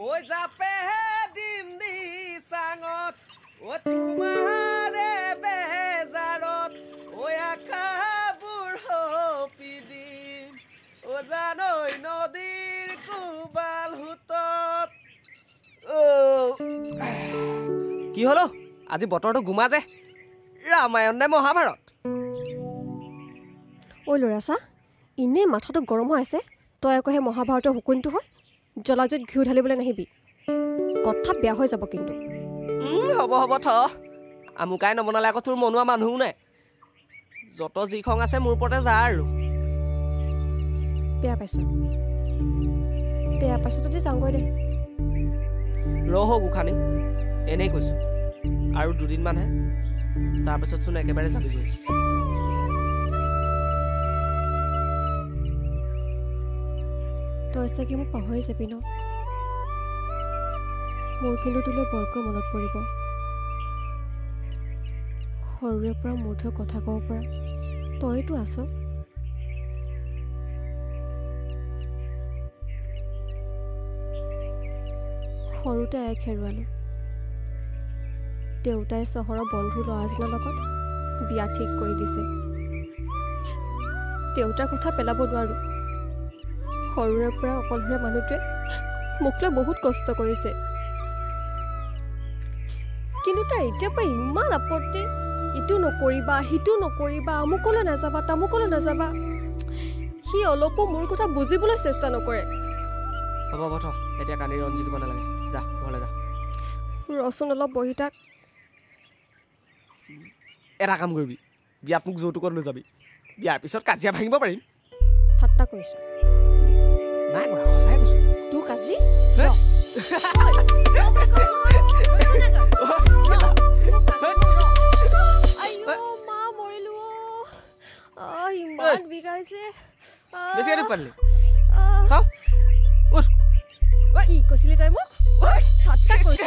ঐ জাপেহে দিম দি চাঙত ও তোমাৰে বেজাৰত ঐ আশাবোৰ হপি দিম ও জানৈ নদীৰ কুবাল হুতত কি হলো আজি বতৰটো গুমা যে ৰামায়ণ নে মহাভাৰত ঐ ল'ৰাছা ইনেই মাথাটো গৰম হৈ আছে তই আকৌ সেই মহাভাৰতৰ হুকুমটো হয় জলাজত ঘিউ ঢালিবলৈ নাহিবি কথা বেয়া হৈ যাব কিন্তু হ'ব হ'ব থ আমুকাই নবনালে আকৌ তোৰ মনোৱা মানুহো নাই যত যি খং আছে মোৰ ওপৰতে যা আৰু বেয়া পাইছ যদি যাওঁগৈ দে ৰহ গোখানি এনেই কৈছো আৰু দুদিনমানহে তাৰপিছত চোন একেবাৰে যাবিগৈ তই চাগে মোক পাহৰি যাবি ন মোৰ কিন্তু তোলৈ বৰকৈ মনত পৰিব সৰুৰে পৰা মূৰ্ধ কথা ক'ব পৰা তইতো আছ সৰুতে এক হেৰুৱালোঁ দেউতাই চহৰৰ বন্ধু ল'ৰাজনৰ লগত বিয়া ঠিক কৰি দিছে দেউতাৰ কথা পেলাব নোৱাৰোঁ সৰুৰে পৰা অকলশৰীয়া মানুহটোৱে মোক লৈ বহুত কষ্ট কৰিছে কিন্তু তাৰ এতিয়াৰ পৰা ইমান আপত্তি ইটো নকৰিবা সিটো নকৰিবা আমুকলৈ নাযাবা তামুকলৈ নাযাবা সি অলপো মোৰ কথা বুজিবলৈ চেষ্টা নকৰে হ'ব থ এতিয়া কান্দি ৰঞ্জি কিব নালাগে যা ঘৰলৈ যা ৰচোন অলপ বহি থাক এটা কাম কৰিবি বিয়াত মোক যৌতুকত লৈ যাবি বিয়াৰ পিছত কাজিয়া ভাঙিব পাৰিম ঠাট্টা কৰিছোঁ নাই কৰা সঁচাই কৈছোঁ তোক আজি মা মৰিলো ইমান বিগাইছে বেছিকৈ পাৰিলি চাওঁ কি কৈছিলি তই মোক ঠাট্টা কৰিছ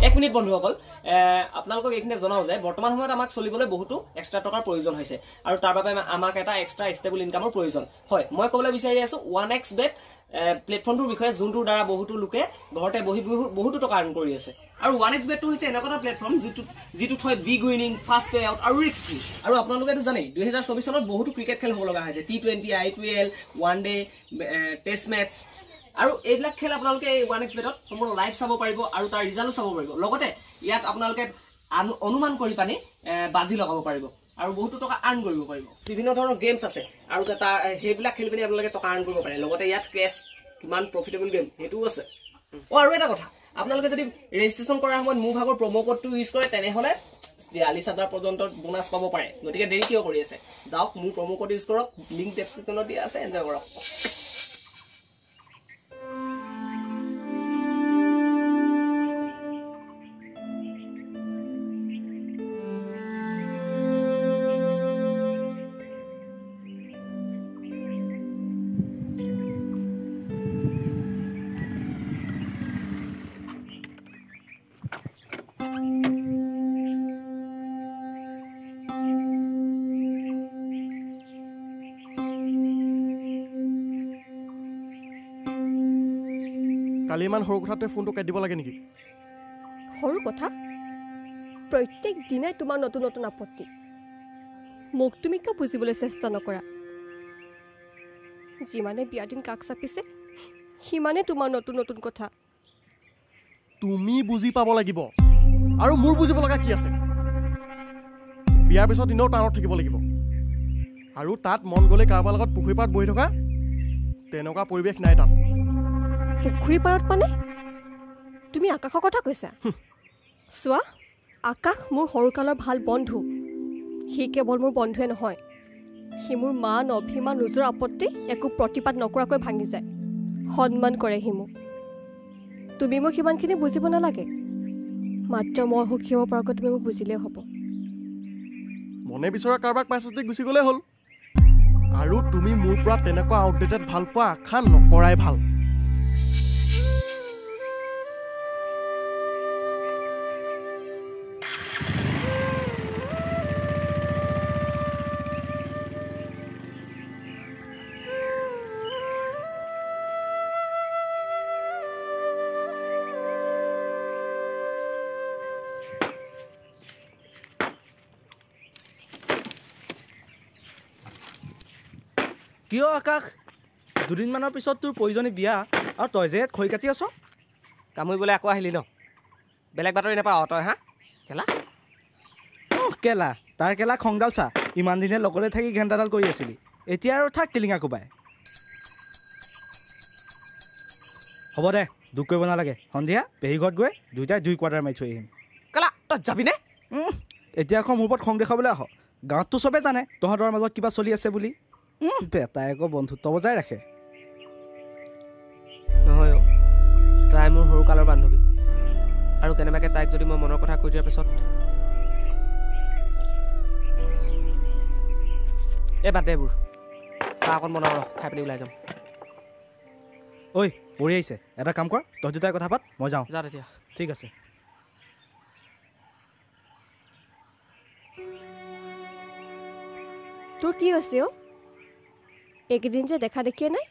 এক মিনিট বন্ধুসকল আপোনালোকক এইখিনি জনাও যে বৰ্তমান সময়ত আমাক চলিবলৈ বহুতো এক্সট্ৰা টকাৰ প্ৰয়োজন হৈছে আৰু তাৰ বাবে আমাক এটা এক্সট্ৰা ষ্টেবল ইনকামৰ প্ৰয়োজন হয় মই ক'বলৈ বিচাৰি আছো 1x bet প্লেটফৰ্মটোৰ বিষয়ে যোনটোৰ দ্বাৰা বহুতো লোকে ঘৰতে বহি বহুতো টকা আৰ্ণ কৰি আছে আৰু 1x betটো হৈছে এনেকুৱা এটা প্লেটফৰ্ম যিটোত হয় big winning fast pay out আৰু ৰিস্ক ফ্ৰী আৰু আপোনালোকেতো জানেই 2024 চনত বহুতো ক্ৰিকেট খেল হ'ব লগা হৈছে T20 IPL one day test match আৰু এইবিলাক খেল আপোনালোকে 1x betত সম্পূৰ্ণ লাইভ চাব পাৰিব আৰু তাৰ ৰিজাল্টো চাব পাৰিব লগতে ইয়াত আপোনালোকে অনুমান কৰি পানি বাজি লগাব পাৰিব আৰু বহুতো টকা আৰ্ণ কৰিব পাৰিব বিভিন্ন ধৰণৰ গেমছ আছে আৰু তাৰ সেইবিলাক খেলি পিনি আপোনালোকে টকা আৰ্ণ কৰিব পাৰে লগতে ইয়াত ক্ৰেছ কিমান প্ৰফিটেবল গেম সেইটোও আছে আৰু এটা কথা আপোনালোকে যদি ৰেজিষ্ট্ৰেশ্যন কৰাৰ সময়ত মোৰ ভাগৰ প্ৰমো কোডটো ইউজ কৰে তেনেহ'লে ৪২,০০০ পৰ্যন্ত বোনাছ পাব পাৰে গতিকে দেৰি কিয় কৰি আছে যাওক মোৰ প্ৰমো কোড ইউজ কৰক লিংক ডেছক্ৰিপশ্যনত দিয়া আছে এনজয় কৰক কালি ইমান সৰু কথাতে ফোনটো কাটি দিব লাগে নেকি সৰু কথা প্ৰত্যেক দিনাই তোমাৰ নতুন নতুন আপত্তি মোক তুমি কিয় বুজিবলৈ চেষ্টা নকৰা যিমানে বিয়া দিন কাষ চাপিছে সিমানে তোমাৰ নতুন নতুন কথা তুমি বুজি পাব লাগিব আৰু মোৰ বুজিব লগা কি আছে বিয়াৰ পিছত দিনৰ টানত থাকিব লাগিব আৰু তাত মন গ'লে কাৰোবাৰ লগত পুখুৰী পাৰত বহি থকা তেনেকুৱা পৰিৱেশ নাই তাত পুখুৰী পাৰত মানে তুমি আকাশৰ কথা কৈছা চোৱা আকাশ মোৰ সৰুকালৰ ভাল বন্ধু সি কেৱল মোৰ বন্ধুৱে নহয় সি মোৰ মান অভিমান নিজৰ আপত্তি একো প্ৰতিবাদ নকৰাকৈ ভাঙি যায় সন্মান কৰে সি মোক তুমি মোক সিমানখিনি বুজিব নালাগে মাত্ৰ মই সুখী হ'ব পৰাকৈ তুমি মোক বুজিলেই হ'ব মনে বিচৰা কাৰোবাক পাইছে যদি গুচি গ'লেই হ'ল আৰু তুমি মোৰ পৰা তেনেকুৱা আউটডেটেড ভাল পোৱা আশা নকৰাই ভাল কিয় আকাশ দুদিনমানৰ পিছত তোৰ প্ৰয়োজনী বিয়া আৰু তই যে খৈ কাটি আছ কামুৰিবলৈ আকৌ আহিলি ন বেলেগ বাতৰি নাপাওঁ তই হা কেলা কেলা তাৰ কেলা খংডাল চা ইমান দিনে লগতে থাকি ঘেণ্টাডাল কৰি আছিলি এতিয়া আৰু থাক টিলিঙা কোবাই হ'ব দে দুখ কৰিব নালাগে সন্ধিয়া পেহী ঘৰত গৈ দুইটাই 2 কোৱাৰ্টাৰ মাৰি থৈ আহিম কেলা তই যাবিনে এতিয়া আকৌ মোৰ ওপৰত খং দেখাবলৈ আহ গাঁৱততো চবে জানে তহঁতৰ মাজত কিবা চলি আছে বুলি বেটাই আকৌ বন্ধুত্ব বজাই ৰাখে নহয় তাই মোৰ সৰুকালৰ বান্ধৱী আৰু কেনেবাকৈ তাইক যদি মই মনৰ কথা কৈ দিয়াৰ পিছত এই বাদ দে এইবোৰ চাহ অকণ বনাওঁ ৰ খাই পিনি ওলাই যাম ঐ পৰি আহিছে এটা কাম কৰ তই দুটাই কথা পাত মই যাওঁ যা তেতিয়া ঠিক আছে তোৰ কি হৈছে অ' এইকেইদিন যে দেখা দেখিয়ে নাই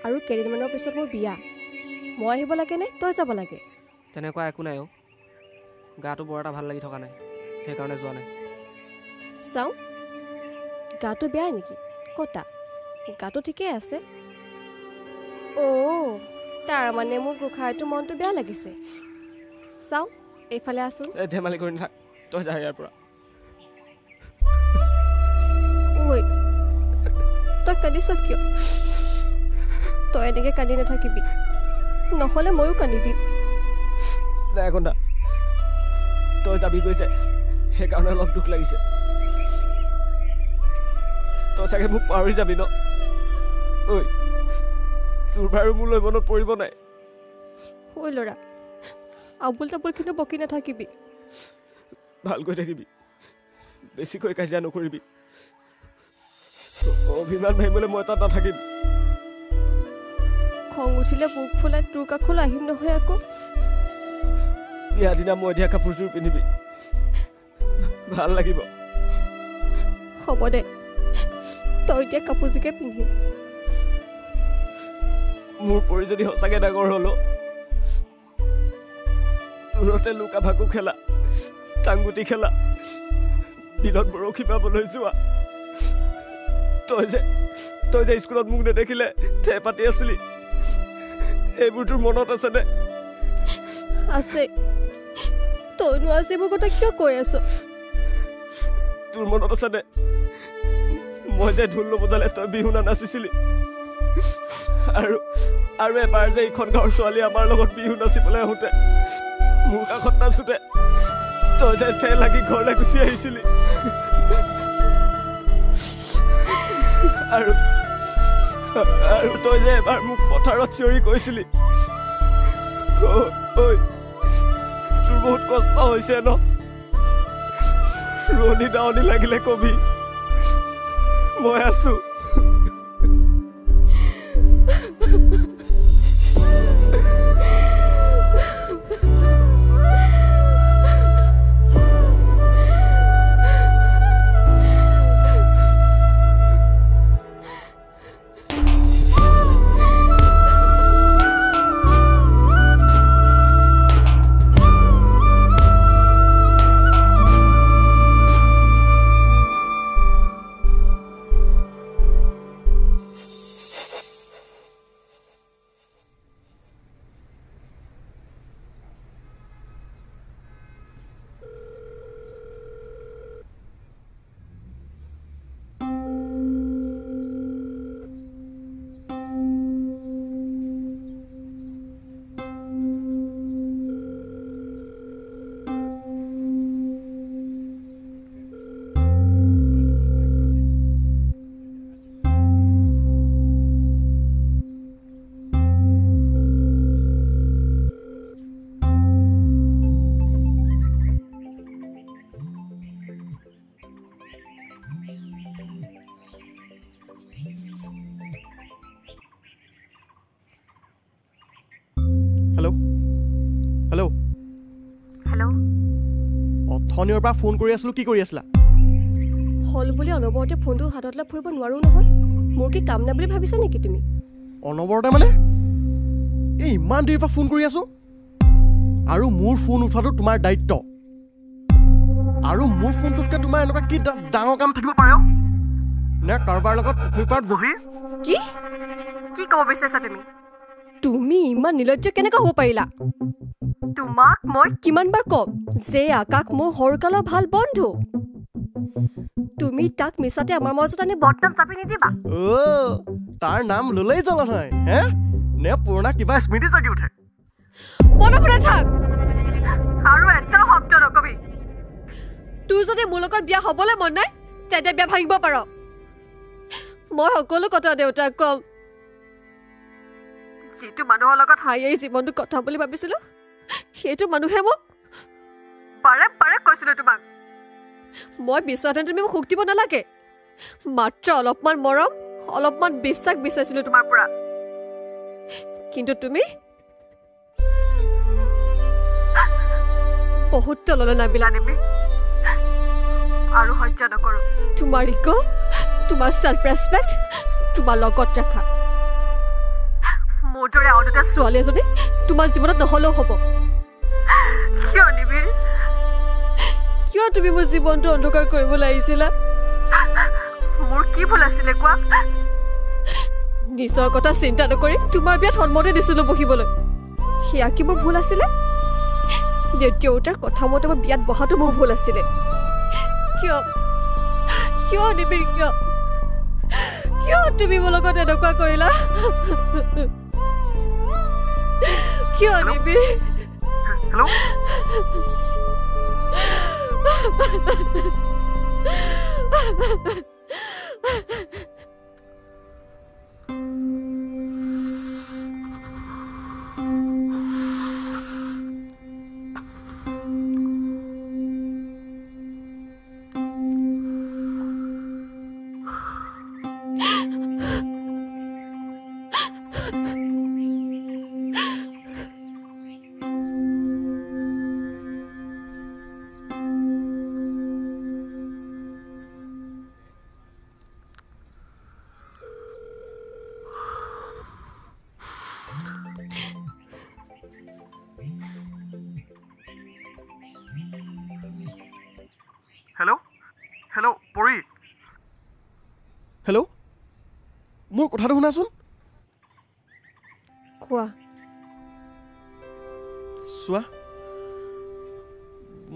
আৰু কেইদিনমানৰ পিছত মোৰ বিয়া মই আহিব লাগে নে তই যাব লাগে তেনেকুৱা একো নাই গাটো বৰ এটা ভাল লাগি থকা নাই সেইকাৰণে যোৱা নাই চাওঁ গাটো বেয়া নেকি কটা গাটো ঠিকেই আছে অ' তাৰমানে মোৰ গোঁসাইটো মনটো বেয়া লাগিছে চাওঁ এইফালে আছোন এই ধেমালি কৰি নাথাক তই যা ইয়াৰ পৰা ঐ তই কান্দিছ কিয় তই এনেকৈ কান্দি নাথাকিবি নহ'লে ময়ো কান্দি দিম নাই কন্দা তই যাবি গৈছে সেইকাৰণে অলপ দুখ লাগিছে তই চাগে মোক পাহৰি যাবি ন ঐ তোৰ বাৰু মোলৈ মনত পৰিব নাই ঐ ল'ৰা আবুল তাবুল কিন্তু বকি নাথাকিবি ভালকৈ থাকিবি বেছিকৈ কাজিয়া নকৰিবি অভিমান ভাবিবলৈ মই তাত নাথাকিম খং উঠিলে বুক ফুলাই তোৰ কাষলৈ আহিম নহয় আকৌ বিয়া দিনা মই দিয়া কাপোৰযোৰ পিন্ধিবি ভাল লাগিব হ'ব দে তই এতিয়া কাপোৰযোৰকে পিন্ধিম মোৰ পৰি যদি সঁচাকৈ ডাঙৰ হলো দূৰতে লুকা ভাকু খেলা টাংগুটি খেলা বিলত বৰশী পাবলৈ যোৱা তই যে স্কুলত মোক নেদেখিলে ঠেহ পাতি আছিলি এইবোৰ তোৰ মনত আছেনে আছে তইনো আজি মোৰ কথা কিয় কৈ আছ তোৰ মনত আছেনে মই যে ঢোল নবজালে তই বিহু নাচিছিলি আৰু এবাৰ যে ইখন গাঁৱৰ ছোৱালী আমাৰ লগত বিহু নাচিবলৈ আহোঁতে মোৰ কাষত নাচোঁতে তই যে ঠেহ লাগি ঘৰলৈ গুচি আহিছিলি আৰু তই যে এবাৰ মোক পথাৰত চিঞৰি কৈছিলি ঐ তোৰ বহুত কষ্ট হৈছে ন ৰোৱনী দাৱনী লাগিলে কবি মই আছো অথনিৰ পৰা ফোন কৰি আছিলো কি কৰি আছিলা হল বুলি অনবৰতে ফোনটো হাতত লৈ ফুৰিব নোৱাৰো নহয় মোৰ কি কাম নাই বুলি ভাবিছা নেকি তুমি অনবৰতে মানে এই ইমান দেৰিৰ পৰা ফোন কৰি আছো আৰু মোৰ ফোন উঠাটো তোমাৰ দায়িত্ব আৰু মোৰ ফোনটোতকৈ তোমাৰ এনেকুৱা কি ডাঙৰ কাম থাকিব পাৰে নে কাৰোবাৰ লগত পুখুৰী পাৰত বহি কি কি ক'ব বিচাৰিছা তুমি ইমান নিৰ্লজ্জ কেনেকৈ হ'ব পাৰিলা তোমাক মই কিমানবাৰ ক'ম যে আকাশ মোৰ সৰুকালৰ ভাল বন্ধু তুমি তাক মিছাতে আমাৰ মাজত আনি বদনাম চাপি নিদিবা তাৰ নাম ললেই জ্বলা নহয় হে নে পুৰণা কিবা স্মৃতি জাগি উঠে মনে মনে থাক আৰু এটা শব্দ নকবি তোৰ যদি মোৰ লগত বিয়া হ'বলৈ মন নাই তেন্তে বিয়া ভাঙিব পাৰ মই সকলো কথা দেউতাক কম যিটো মানুহৰ লগত হাঁহি জীৱনটো কথা বুলি ভাবিছিলো সেইটো মানুহে মোক পাৰে পাৰে কৈছিলো তোমাক মই বিচৰাতে তুমি মোক সুখ দিব নালাগে মাত্ৰ অলপমান মৰম অলপমান বিশ্বাস বিচাৰিছিলো তোমাৰ পৰা কিন্তু তুমি বহুত তললৈ নামিলা নেবি আৰু সহ্য নকৰো তোমাৰ ইগ' তোমাৰ চেল্ফ ৰেচপেক্ট তোমাৰ লগত ৰাখা মোৰ দৰে আৰু দুটা ছোৱালী এজনী তোমাৰ জীৱনত নহ'লেও হ'ব কিয় নিবি কিয় তুমি মোৰ জীৱনটো অন্ধকাৰ কৰিবলৈ আহিছিলা মোৰ কি ভুল আছিলে কোৱা নিজৰ কথা চিন্তা নকৰি তোমাৰ বিয়াত সন্মতি দিছিলোঁ বহিবলৈ সেয়া কি মোৰ ভুল আছিলে দেউতাৰ কথা মতে মই বিয়াত বহাটো মোৰ ভুল আছিলে কিয় কিয় নিবি কিয় কিয় তুমি মোৰ লগত এনেকুৱা কৰিলা কিয় নিবি হেল্ল' হেল্ল' হেল্ল' পৰি হেল্ল' মোৰ কথাটো শুনাচোন কোৱা চোৱা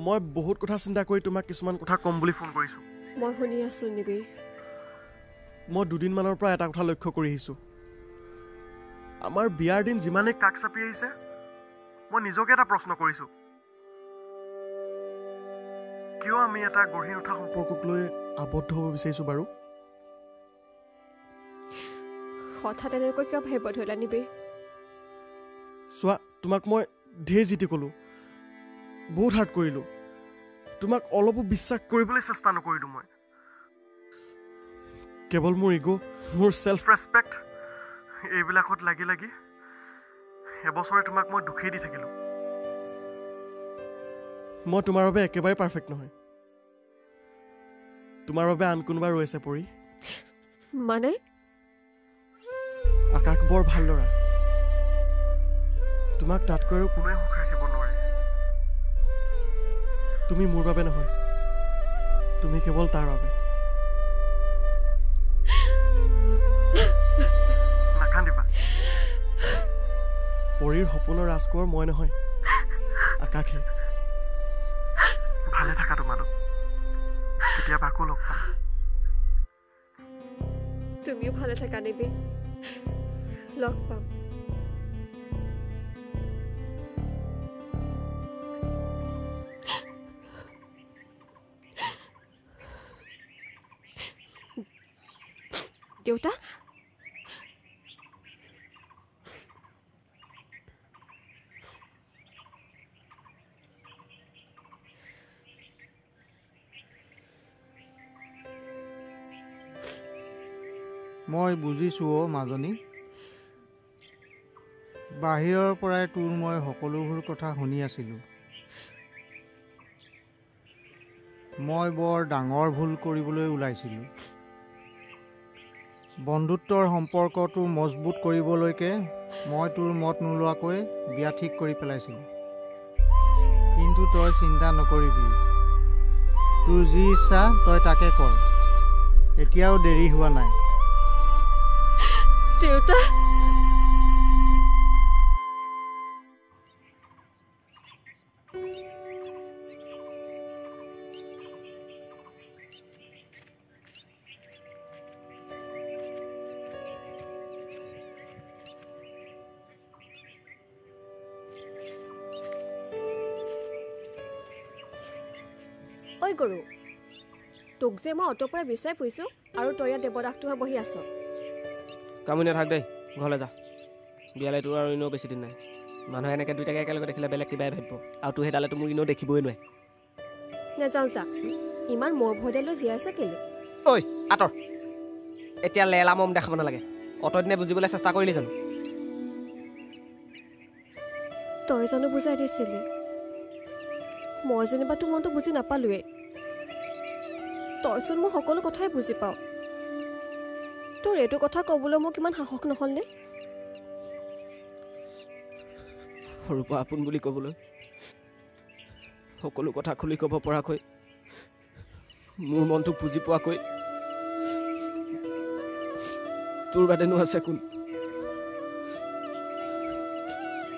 মই বহুত কথা চিন্তা কৰি তোমাক কিছুমান কথা ক'ম বুলি ফোন কৰিছোঁ মই শুনি আছো নিবি মই দুদিনমানৰ পৰা এটা কথা লক্ষ্য কৰি আহিছোঁ আমাৰ বিয়াৰ দিন যিমানেই কাষ চাপি আহিছে মই নিজকে এটা প্ৰশ্ন কৰিছোঁ কিয় আমি এটা গঢ়ি উঠা সম্পৰ্কক লৈ আবদ্ধ হ'ব বিচাৰিছোঁ বাৰু হঠাৎ এনেকৈ কিয় ভাবিব ধৰিলা নিবি চোৱা তোমাক মই ঢেৰ জিতি ক'লোঁ বহুত হাৰ্ট কৰিলোঁ তোমাক অলপো বিশ্বাস কৰিবলৈ চেষ্টা নকৰিলোঁ মই কেৱল মোৰ ইগ' মোৰ চেল্ফ ৰেচপেক্ট এইবিলাকত লাগি লাগি এবছৰে তোমাক মই দুখেই দি থাকিলোঁ মই তোমাৰ বাবে একেবাৰে পাৰফেক্ট নহয় তোমাৰ বাবে আন কোনোবা ৰৈছে পৰি মানে আকাশ বৰ ভাল ল'ৰা তোমাক তাতকৈ আৰু কোনোৱে সুখ ৰাখিব নোৱাৰে তুমি মোৰ বাবে নহয় তুমি কেৱল তাৰ বাবে নাকান্দিবা পৰীৰ সপোনৰ ৰাজকোঁৱৰ মই নহয় আকাশে ভালে থাকা তোমালোক কেতিয়াবা আকৌ লগ পাম তুমিও ভালে থাকা নিবি লগ পাম দেউতা মই বুজিছোঁ মাজনী বাহিৰৰ পৰাই তোৰ মই সকলোবোৰ কথা শুনি আছিলোঁ মই বৰ ডাঙৰ ভুল কৰিবলৈ ওলাইছিলোঁ বন্ধুত্বৰ সম্পৰ্কটো মজবুত কৰিবলৈকে মই তোৰ মত নোলোৱাকৈ বিয়া ঠিক কৰি পেলাইছিলোঁ কিন্তু তই চিন্তা নকৰিবি তোৰ যি ইচ্ছা তই তাকে কৰ এতিয়াও দেৰি হোৱা নাই। দেউতা ঐ গৰু, তোক যে মই অটোৰ পৰা বিচাৰি ফুৰিছোঁ আৰু তই ইয়াত দেৱদাসটো হৈ বহি আছ। কামুনি নাথাক দেই, ঘৰলৈ যা। বিয়ালৈ তোৰ আৰু এনেও বেছি দিন নাই। মানুহে এনেকৈ দুইটাকে একেলগে দেখিলে বেলেগ কিবাই ভাবিব, আৰু তোৰ সেইডালেতো মোক এনেও দেখিবই নোৱাৰে। নেযাওঁ যা, ইমান মোৰ ভয়দাই লৈ জীয়াই আছে কেলে? ঐ আঁতৰ, এতিয়া লেলা মম দেখাব নালাগে। অতদিনে বুজিবলৈ চেষ্টা কৰিলি জানো? তই জানো বুজাই দিছিলি, মই যেনিবা তোৰ মনটো বুজি নাপালোৱেই। তইচোন মোৰ সকলো কথাই বুজি পাওঁ। তোৰ এইটো কথা ক'বলৈ মোক ইমান সাহস নহ'লনে? সৰুৰ পৰা আপোন বুলি ক'বলৈ, সকলো কথা খুলি ক'ব পৰাকৈ, মোৰ মনটোক বুজি পোৱাকৈ তোৰ বাদেনো আছে কোন?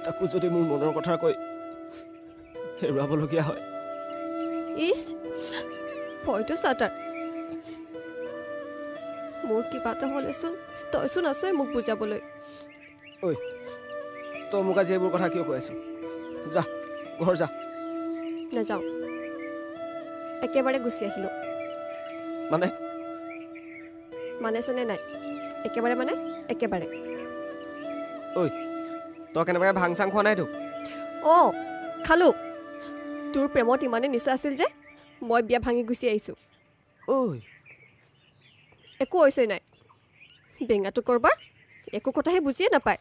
তাকো যদি মোৰ মনৰ কথা কৈ হেৰুৱাবলগীয়া হয়। ইছ, ভয়টো চাটাৰ। মোৰ কিবা এটা হ'লেচোন তইচোন আছই মোক বুজাবলৈ। ঐ, তই মোক আজি এইবোৰ কথা কিয় কৈ আছ? যা, ঘৰ যা। নাযাওঁ, একেবাৰে গুচি আহিলোঁ। মানে চানে নাই, একেবাৰে মানে একেবাৰে। ঐ, তই কেনেবাকৈ ভাং চাং খোৱা নাইতো? অঁ, খালোঁ। তোৰ প্ৰেমত ইমানেই নিচা আছিল যে মই বিয়া ভাঙি গুচি আহিছোঁ। ঐ, একো হৈছেই নাই। বেঙাটো কৰবাৰ একো কথাহে বুজিয়ে নাপায়।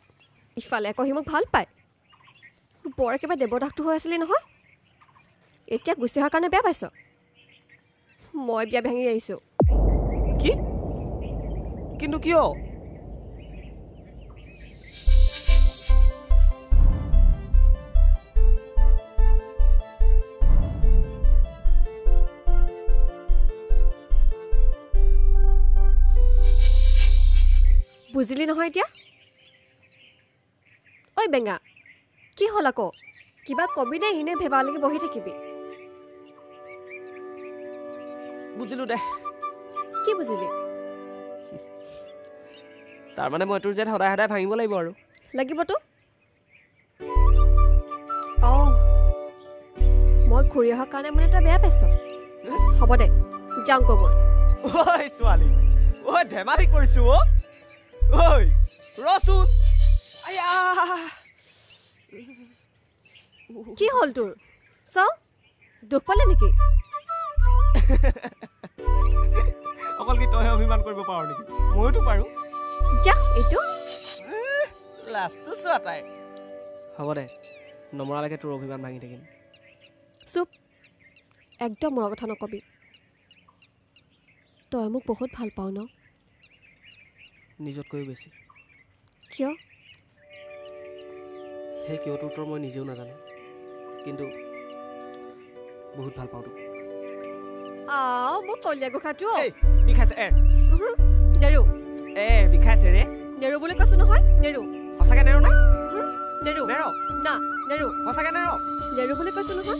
ইফালে আকৌ সি মোক ভাল পায়। বৰ একেবাৰে দেৱদাসটো হৈ আছিলি নহয়। এতিয়া গুচি অহাৰ কাৰণে বেয়া পাইছ? মই বিয়া ভাঙি আহিছোঁ। কি? কিন্তু কিয়? বুজিলি নহয় এতিয়া? ঐ বেঙা, কি হ'ল আকৌ? কিবা কবি নে ইনে ভেবালৈকে বহি থাকিবি? বুজিলোঁ দে। কি বুজিলি? তাৰমানে মই তোৰ যে সদায় সদায় ভাঙিব লাগিব আৰু। লাগিবতো। অঁ, মই ঘূৰি অহাৰ কাৰণে মানে তই বেয়া পাইছ? হ'ব দে, যাওঁ ক'ব। ঐ ছোৱালী, ঐ ধেমালি কৰিছোঁ অ'। ঐ ৰচোন। আয়া, কি হ'ল তোৰ? চাওঁ, দুখ পালে নেকি? অকল কি তইহে অভিমান কৰিব পাৰ নেকি? ময়োতো পাৰোঁ। যা, এইটো লাষ্টটো চোৱা তাই। হ'ব দে, নমৰালৈকে তোৰ অভিমান ভাঙি থাকিম। চুপ, একদম মৰা কথা নকবি। তই মোক বহুত ভাল পাওঁ ন? নিজতকৈও বেছি। কিয়? সেই কিয়টোৰ উত্তৰ মই নিজেও নাজানো, কিন্তু বহুত ভাল পাওঁ তোক। মোৰ কলীয়া গোসাঁটো বিষাইছে এৰ। নেৰো বিষাইছে ৰে। নেৰো বুলি কৈছো নহয়, নেৰো। সঁচাকৈ নেৰো নাই? নেৰো নেৰ না, নেৰো সঁচাকৈ নেৰ। নেৰো বুলি কৈছো নহয়।